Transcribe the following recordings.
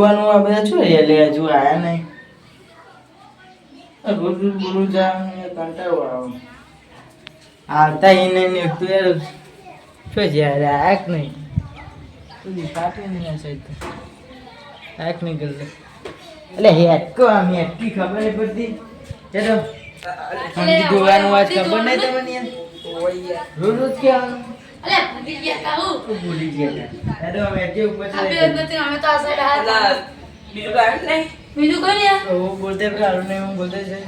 જોવાનું આ બધા શું એટલે હજુ આયા નહીં. રોજ રોજ બોલું જા કંટાળો આવે. આવતા એને તું યાર શું છે યાર આક નહીં તું કાપી નહીં આ સાઈડ આક નહીં કરતો એટલે હેટકો આમ હેટકી ખબર નહીં પડતી ચલો મંદી જોવાનું વાત ખબર નહીં તમને યાર રોજ રોજ ક્યાં અલે ભૂલી ગયા કાઉ ભૂલી ગયા હેડો અમે જે ઉપર અમે નથી અમે તો આ સાઈડ આયા બીજું કાઈ નહીં બીજું કોઈ નહીં ઓ બોલતે કારું નહીં હું બોલતે છે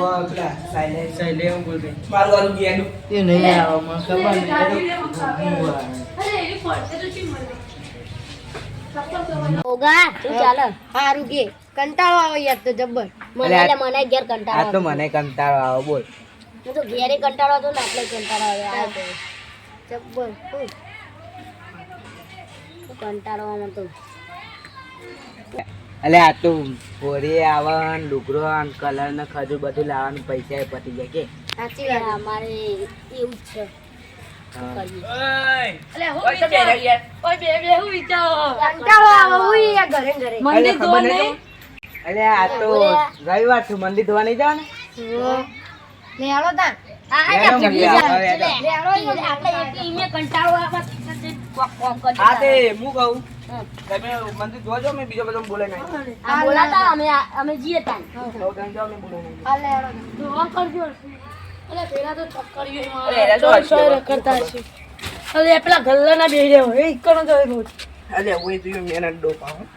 આપલા સાઈલે હું બોલતે મારું વાળું ગયા એ નહીં આવો મને ખબર નહીં અરે એની પડતે તો ચી મળે ઓગા તું ચાલ હારું કે કંટાળો આવે યાર તો જબ્બર મને એટલે મને ઘેર કંટાળો આ તો મને કંટાળો આવે બોલ હું તો ઘેરે કંટાળો હતો ને એટલે કંટાળો આવે આ તો જબ્બર હું કંટાળો આવે તો અલે આ તો પોરી આવન લુગરો અને કલર ને ખજૂર બધું લાવવાનું પૈસા પતી જાય કે સાચી વાત અમારે એવું જ છે અલે હું વિચાર ઓય બે હું વિચાર કંટાળો આવે હું યાર ઘરે ઘરે મંદિર તો નહીં અલે આ તો રવિવાર છે મંદિર ધોવા નહીં જવાનું લે હાલો તા આ હેડો મંદિર આવે, હેડો. લે હાલો આપણે એને કંટાળો આવે કોમ કરી હા તે હું કહું તમે મંદિર ધોવા જાઓ મેં બીજો બધો બોલે નહીં આ બોલાતા અમે જીએ તા જાઓ તમે જાઓ મેં બોલે નહીં હાલે હાલો દોવા કરજો અલે પેલા તો ચક્કરીઓ અરે, એના તો માં ચોર કરતા છે અલે પેલા ગલ્લાના બે રહ્યો એ ઇકણો તો રોજ અલે હું તું મેના ડોપા હું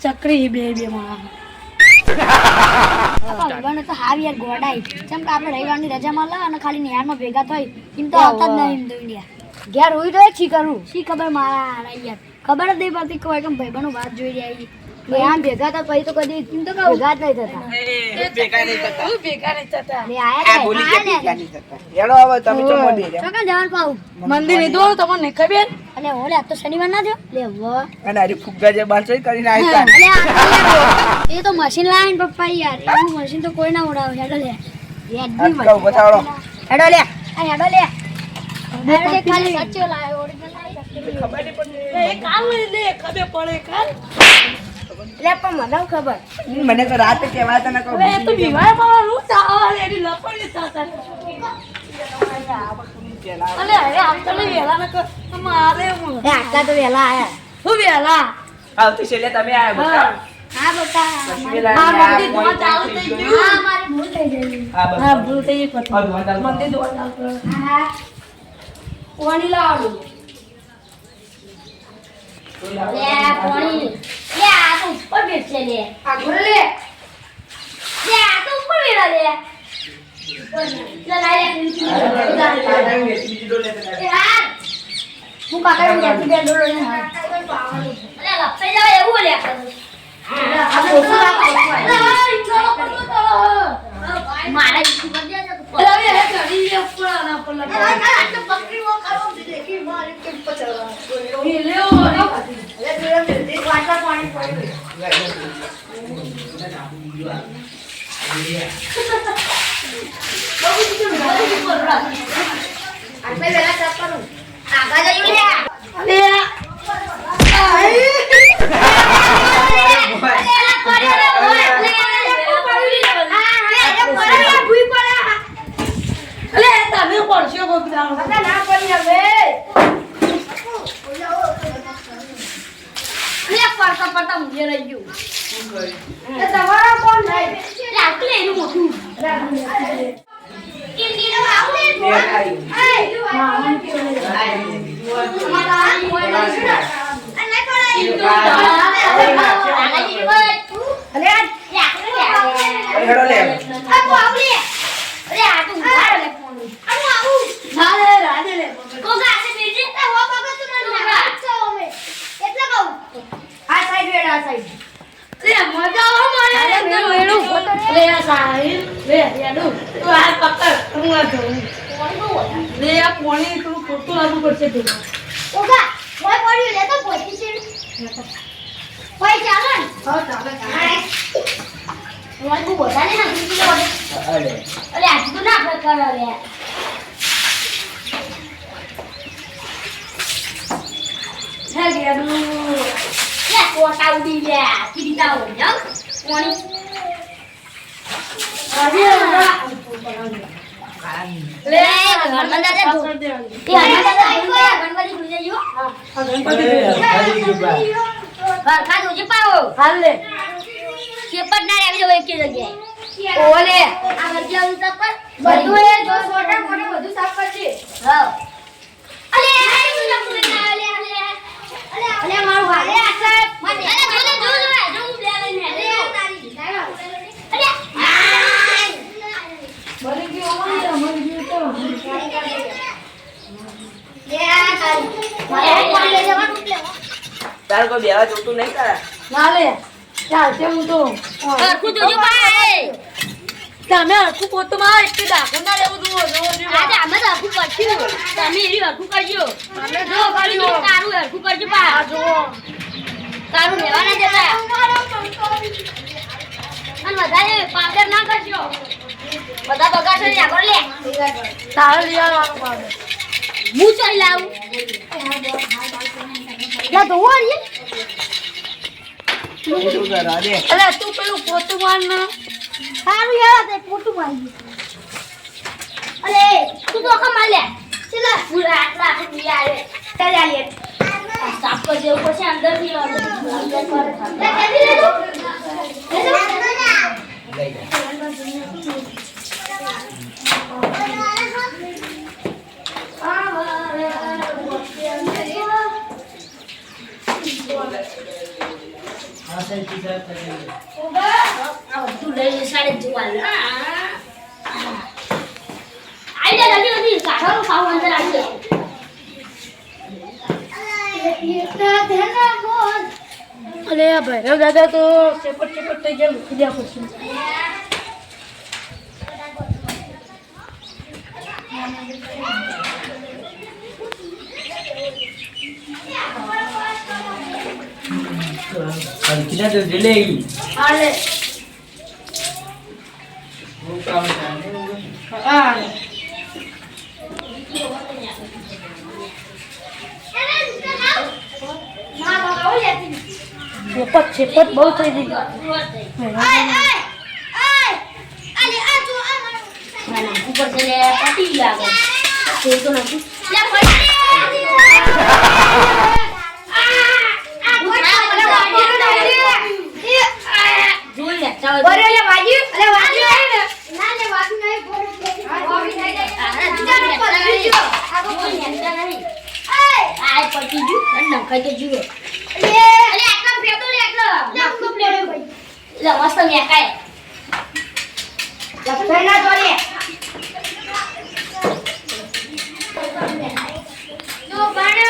ચક્રી બે માં રવિવારને તો હાવ યાર ગોડાઈ જેમ કે આપણે રવિવારની રજા માં લા અને ખાલી નિહારમાં ભેગા થઈ એમ તો આવતા જ નહીં એમ તો ઇન્ડિયા ઘેર હોય તો છી કરું શી ખબર મારા યાર ખબર જ નહીં પડતી કોઈ કેમ ભાઈબંધો વાત જોઈ રહ્યા છે આમ ભેગા તો પછી તો કદી એમ તો કહું ભેગા જ નહીં થતા ભેગા નહીં થતા હું ભેગા નહીં થતા લે આ આયા ભૂલી ને ગયા ભેગા નહીં થતા હેડો હવે તમે ચો મોડી જાઓ ચોકા જવાનું પાઉં મંદિર ની દોડ તમને ખબર અલે ઓલે આ તો શનિવાર ના થયો લે વ અને આરી ફુગ્ગા જે બાંધો કરીને આવ્યા અલે એ તો મશીન લાવીને પપ્પા યાર એવું મશીન તો કોઈ ના ઉડાવે હેડો લે કહું બતાવડો હેડો લે આ હેડો લે હેડો લે ખાલી સાચો લાવ્યો ઓરિજિનલ લાવ્યો ખબર નહીં પડતી એ કામ લે ખબર પડે કાલ લે પણ મને ખબર મને તો રાતે કહેવા હતા ને કહું હવે તો બીમાર પડવાનું ચાલ એની લપડી થતા અલે અરે આમ તો નહીં વેલા ન કર મારે હું એ આટલા તો વહેલા આયા હું વેલા આવતી છેલ્લે તમે આયા બતા હા બતા આ મંદિર ધોવા ચાલુ થઈ ગયું હા મારી ભૂલ થઈ ગઈ હા ભૂલ થઈ ગઈ પછી ધોવા ચાલુ. મંદિર ધોવા ચાલુ કરો હા પાણી લાવવાનું લે પાણી લે આ તો ઉપર બેસે લે આ ઘરે લે લે આ તો ઉપર બેલા લે લે લાઈ લે હા હું કાકા ને ત્યાંથી બે ડોલો ને અરે લપસી જાવ એવું લે આ બોસુ મારા જીસી બંધ છે તો અરે હવે હે કરી લે ઉપર આના પર લગા આ તો બકરી વો કરો દેખી મારી કેમ પચળવા એ લેઓ વાટા પાણી પડી આપણે વેલા ચાપ કરું આગા જઈ લે અરે અલે તમે પડશો કોક દાડો ના પડી હવે પડતા પડતા મુજે રહી ગયું તમારા કોણ થાય આટલે એનું મોટું કિંદીનો આવલે હેડો લે પાણી તું ખોટું લાગુ પડશે તું ઓગા ઓય પડ્યું લે તો પોતી છે ઓય ચાલો ને હા ચાલે ઓય તું બોલા ને ના કીધું ઓલે અરે અરે આજ તો ના પ્રકાર લે હે ગેડું કોટા ઉડી ગયા કીધી તાવ જાવ કોણી લે ઘરમાં દાદા એ દાદા ગણપતિ પૂજે જો બરખા દોજી પાવો હાલ લે કેપટ ના આવી જો એક જગ્યાએ ઓલે આ વર્ગ્યા ઉતા પર બધું એ જો છોટા મોટા બધું સાફ કરજે હા અલે આ મુલા મુલા અલે અલે મારું ભાઈ આ સાહેબ મને અલે જો હું લે લઈને અલે તારી અલે મરી ગયો તો લે આ તારી મારે લઈ જવાનું લે તાર કોઈ બેવા જોતું નહીં તારા ના લે ચાલ તે હું તો હરખું જોજો ભાઈ તમે હરખું પોતમાં એટલે દાખો ના લેવું તું આજે અમે તો હરખું કરશું તમે એરી હરખું કરજો અમે જો કરી દો તારું હરખું કરજો પા જો તારું લેવા ના જતા અને વધારે પાવડર ના કરજો બધા બગાડો ને આગળ લે તારે લેવાનું પાડે હું ચઈ લાવું લા તો ઓરી શું કરવા દે અલે તું પેલું પોતું માર ના સારું યાર તે પોતું મારી અરે તું તો કમા લે ચલા પૂરા આટલા આખી આવે ચાલ લે સાફ કરી દેવું પછી અંદર થી અંદર કરે લે કેદી લે તું લઈ જા તું લઈ સાડે જોવા લે આઈ જા જલ્દી જલ્દી સારો ખાવ અંદર આવી અલે આ ભૈરવ દાદા તો ચેપટ થઈ ગયા મૂકી દે પછી હલકી તો જલે આલે હું કામ જાણે આ ચેપટ બહુ થઈ ગઈ ઉપર से ले पटी लागे तो नहीं ले જોઈ લે ચાલ બરે લે વાજી અલે વાજી ના લે વાજી નહીં બોલ વાજી થઈ જાય આગો નહીં આય પટી જુ અને નખાઈ તો જુએ અલે આટલા ફેતો લે આટલા નાખો પ્લેટ ભાઈ લે મસ્ત મેકાય લપસાઈ ના જોડે જો બાણ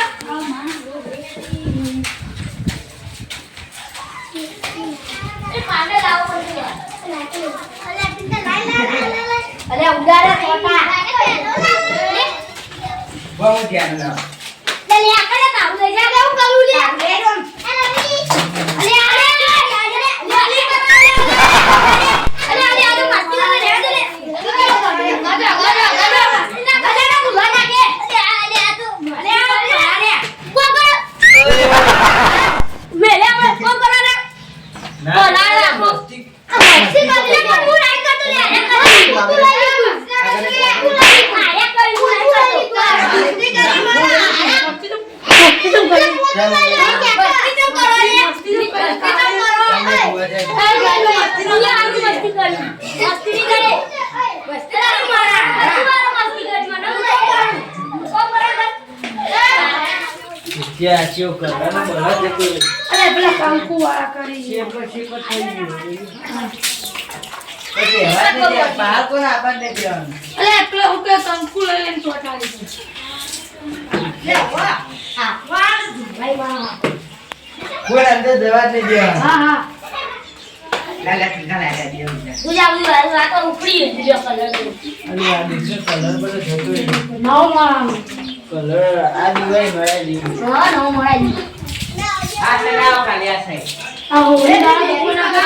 એ પાને લાવો પડશે અલે પિંતા લાઈ અલે ઉડાડા છોટા બહુ ધ્યાન ના લે લે આકડે કામ લઈ જા લે હું કરું લે અલે અલે क्या चो करना बोला देखो અરે પેલા કંકુ વાળા કરી પછી થઈ ગયું પછી હવે તે બહાર કોણ આપણને દેવાનું અરે પેલા હું કે કંકુ લઈ લઈને ચોટાડી લે વાહ હા વાહ ભાઈ વાહ કોઈ અંદર દવા નહીં દેવાનું હા હા લાલા ટીકા લાલા દેવું છે પૂજા પૂજા આ તો ઉપડી બીજો કલર અને આ દેખો કલર બધો જતો નવ માણસ કલર આ દિવાઈ મળે દીધું હા નો મળાય આ ચલાવો ખાલી આ સાઈડ આ હોળી દાડા કોઈ ના કરે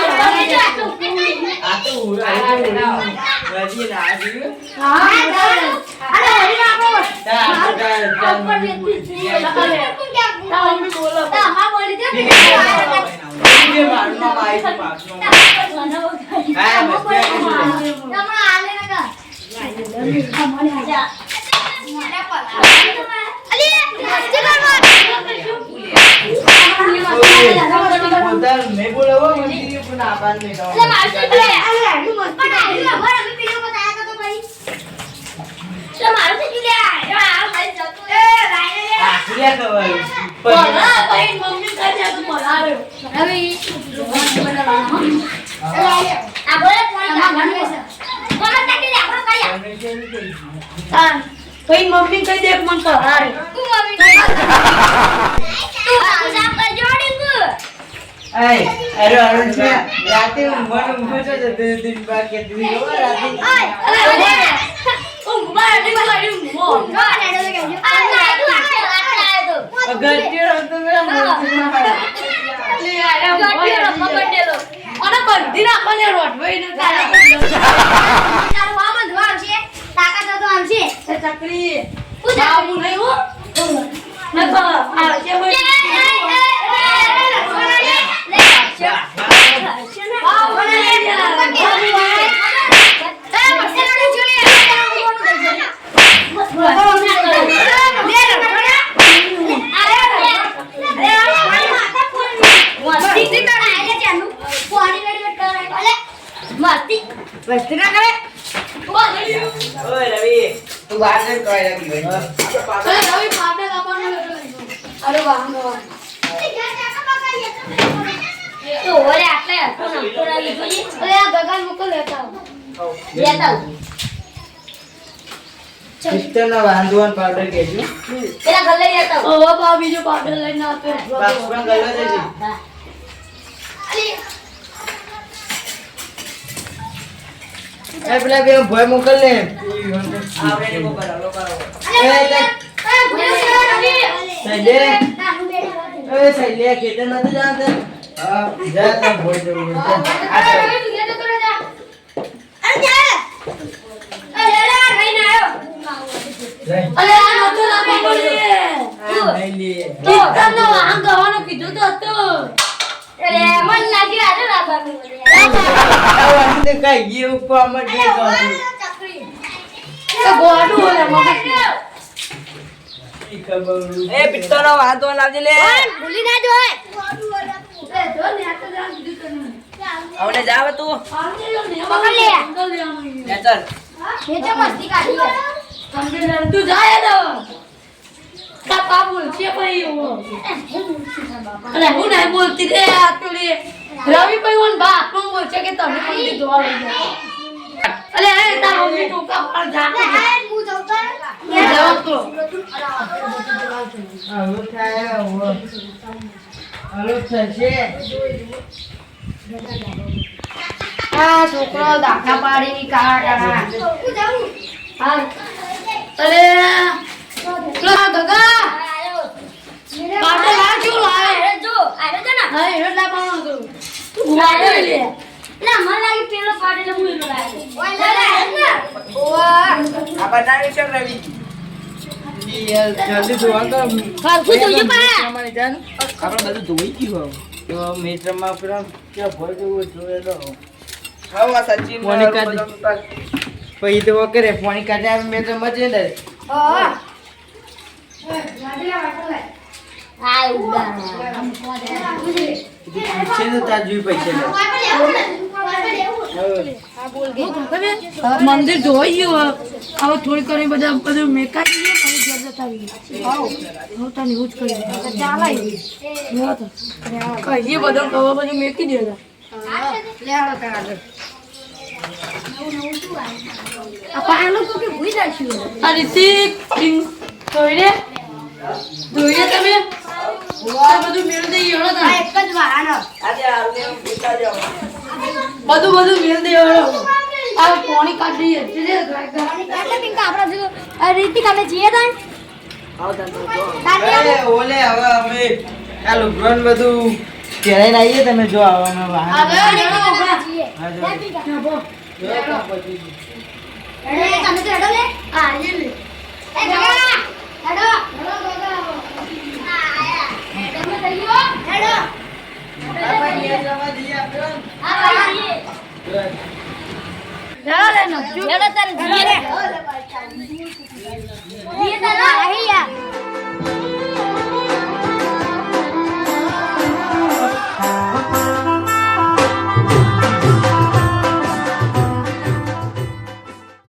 આ તો રાજી ના આ દીધું હા અરે હોળી ના આપો ચાલ તા મમ્મી બોલો તા માં બોલી દે એ મારું નામ આવી છે પાછું. હા બસ બે કીધું. બોલતા મેં બોલાવો મને પણ આભાર નહીં મમ્મી કઈ દે મન તો હારે અરે અરુણ છે રાતે ઊંઘો છો તો દિન બાર કે દિન રાતે ગટ્ટીઓ તો મેરા મસ્તી ના કરે ઓય રવિ તું વાત કર કોઈ રવિ રવિ પાટે લાવવાનું અરે વાહ તો ઓરે આટલે થોડા લીધું અરે આ ગગન મોકલ લેતા આવ સિસ્ટરના વાંધવાન પાવડર કેજો પેલા ગલ્લે લેતા આવ ઓ બા બીજો પાટે લઈને આપે બાપુના ગલ્લો દેજો એ પેલા બે ભોય મોકલ ને આવડે કો કરો લો કરો એ સૈલે કેતે નથી જાતે હા જા તા ભોય જવું અરે આ નતો લાવવા પડે લઈ લે કિતનો વાહન ગવાનો કીધું તો હતું અરે મન લાગી આજે લાવવાનું આવું તે કઈ ગયું કોમર દે ચકરી તો ગોડું ઓલે મગજ ઈ ખબર એ પિત્તોનો વાંધો લાવજે લે ભૂલી ના જોય એ જો ને આ તો જાન કીધું તને આવને જાવ તું પકડ લે અંકલ લે આમાં લે ચાલ એ જે મસ્તી કાઢી કમ્પ્યુટર તું જાય તો તા પા બોલ છે ભાઈ ઓ અરે હું નહીં બોલતી રે આ તો રે રવિ ભાઈ ઓન બા પણ બોલ છે કે તમે કોણ જોવા લઈ જાઓ અરે એ તાર મમ્મી ટોકા પર જા હું જઉં તો જવાબ તો આવું થાય આવું થશે આ છોકરો દાખલા પાડીની કાળા હું જાઉં હા અરે પેલા ગગા પાટે લાજો લાય અરે જો આરે જો ના હા એનો લાવવાનો તો તું લાજો લે ના મને લાગી પેલો પાડેલો હું એનો લાગ્યો ઓય લે ઓવા આ બનાવી છે રવિ યાર જલ્દી જોવા તો ફરખું જોજો પા અમારી જાન આપણે બધું ધોઈ ગયું તો મીટરમાં પેલા કે ભોય જેવું જોયે તો હવે આ સચિન ફોન કાઢી. પછી તો કરે ફોન કાઢે આવે મેં તો મજે ને હા આ ઉડા પૂછે તો તાર જોઈ પૈસા લે મંદિર જોઈ ગયું હવે થોડી કરી બધું મેકાઈ ગયું પછી ઘેર જતા આવીએ હું તને એવું જ કરી ચાલે કહીએ બધો કવો બધું મેકી દે આ રીતિક ધોઈને તમે આ બધું મેળ દઈ એવડો તમે એક જ વાહન આજે આવને પૂછા જાવ બધું મેળ દઈ એવડો આ પાણી કાઢી એટલે પિંકા આપણા જો રીતિક અમે જઈએ તા આવ તને તારે અરે ઓલે હવે અમે આ લુગડોન બધું પહેરાઈને આવીએ તમે જો આવવામાં વાહન જઈએ હા, જો. લે પિંકા જો તો પછી. અરે તમે તો હેડો લે હા લે લે એ ગગા હેડો હેડો ગગા આ આયા હેડો મે થયો હેડો હેડો તારે જીએ રે જીએ તારા આહી યાર